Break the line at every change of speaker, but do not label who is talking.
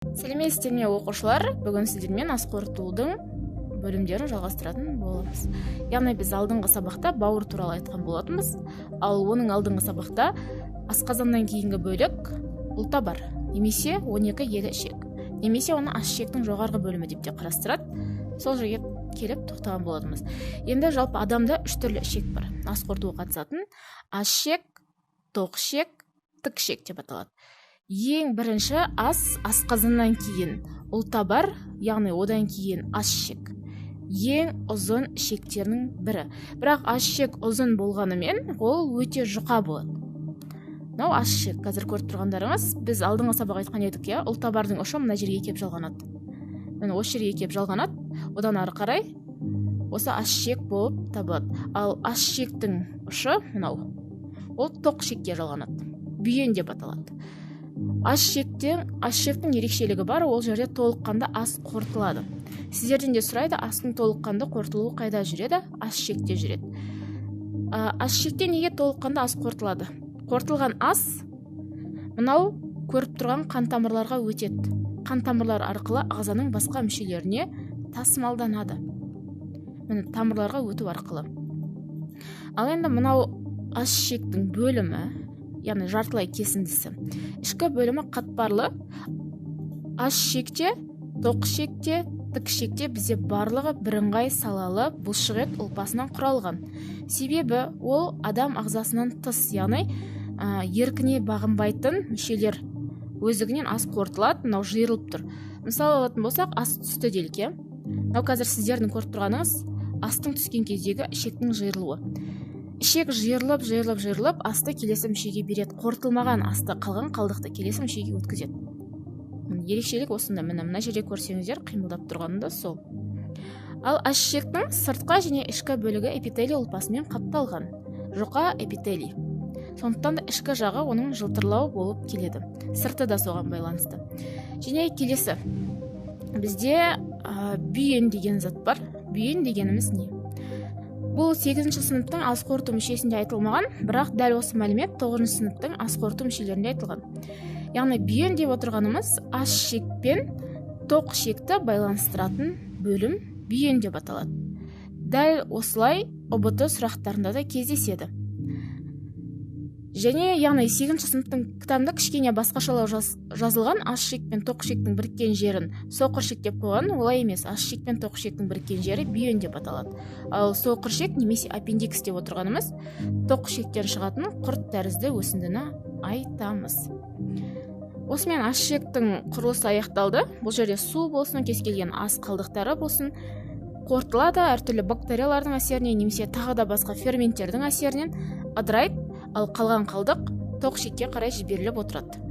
Сәлеметсіздер ме оқушылар, бүгін сіздермен ас қорытудың бөлімдерін жалғастыратын боламыз. Яғни біз алдыңғы сабақта бауыр туралы айтқан болатынбыз, ал оның алдыңғы сабақта асқазаннан кейінгі бөлік ұлтабар, немесе 12 елі ішек, немесе оны ас ішектің жоғарғы бөлімі деп те қарастырады. Сол жерге келіп тоқтаған болатынбыз. Енді жалпы адамда 3 түрлі ішек бар. Ас қорытуға қатысатын ас ішек, тоқ ішек, тік ішек деп аталады. Ең бірінші асқазаннан кейін ұлтабар, яғни одан кейін ас ішек. Ең ұзын ішектерінің бірі. Бірақ ас ішек ұзын болғанымен, ол өте жұқа болады. Мынау ас ішек. Қазір көріп тұрғандарыңыз, біз алдыңғы сабақ айтқан едік, ұлтабардың ұшы мына жерге келіп жалғанады. Міне осы жерге келіп жалғанады. Одан ары қарай осы ас ішек болып табылады. Ал ас ішектің ұшы мынау. Ол тоқ ішекке жалғанады. Бүйен деп аталады. Ас ішектің ерекшелігі бар, ол жерде толыққанды ас қорытылады. Сіздерден де сұрайды, астың толыққанды қорытылуы қайда жүреді? Ас ішекте жүреді. Ас ішекте неге толыққанды ас қорытылады? Қорытылған ас мынау көріп тұрған қан тамырларға өтеді. Қан тамырлар арқылы ағзаның басқа мүшелеріне тасымалданады. Міне тамырларға өту арқылы. Ал енді мынау ас ішектің бөлімі, яғни жартылай кесіндісі. Ішкі бөлімі қатпарлы. Ас ішекте, тоқ ішекте, тік ішекте бізде барлығы бірыңғай салалы бұлшықет ұлпасынан құралған. Себебі ол адам ағзасынан тыс, яғни еркіне бағынбайтын мүшелер өздігінен ас қорытылады, мынау жиырылып тұр. Мысалы алатын болсақ, ас түсті делік. Мынау қазір сіздердің көріп тұрғаныңыз астың түскен кездегі ішектің жиырылуы. Ішек жиырылып, асты келесі мүшеге береді. Қорытылмаған асты, қалған қалдықты келесі мүшеге өткізеді. Ерекшелік осында, мына жерде көрсеңіздер, қимылдап тұрғанында сол. Ал ас ішектің сыртқа және ішкі бөлігі эпителий ұлпасымен қапталған. Жұқа эпителий. Сондықтан да ішкі жағы оның жылтырлау болып келеді. Сырты да соған байланысты. Және келесі. Бізде бүйен деген зат бар. Бүйен дегеніміз не? Бұл 8-ші сыныптың ас қорыту мүшесінде айтылмаған, бірақ дәл осы мәлімет 9-ші сыныптың ас қорыту мүшелерінде айтылған. Яғни бүйен деп отырғанымыз ас ішек пен тоқ ішекті байланыстыратын бөлім бүйен деп аталады. Дәл осылай ұбт сұрақтарында да кездеседі. Және яғни 8-ші сыныптың кітабында кішкене басқашалау жазылған ас ішек пен тоқ ішектің біріккен жерін соқыр ішек деп қойған, олай емес. Ас ішек пен тоқ ішектің біріккен жері бүйен деп аталады. Ал соқыр ішек немесе аппендикс деп отырғанымыз тоқ ішектен шығатын құрт тәрізді өсіндіні айтамыз. Осымен ас ішектің құрылысы аяқталды. Бұл жерде су болсын, кез келген ас қалдықтары болсын, қорытылады, әртүрлі бактериялардың әсерінен немесе тағы да басқа ферменттердің әсерінен ыдырайды, ал қалған қалдық тоқ ішекке қарай жіберіліп отырады.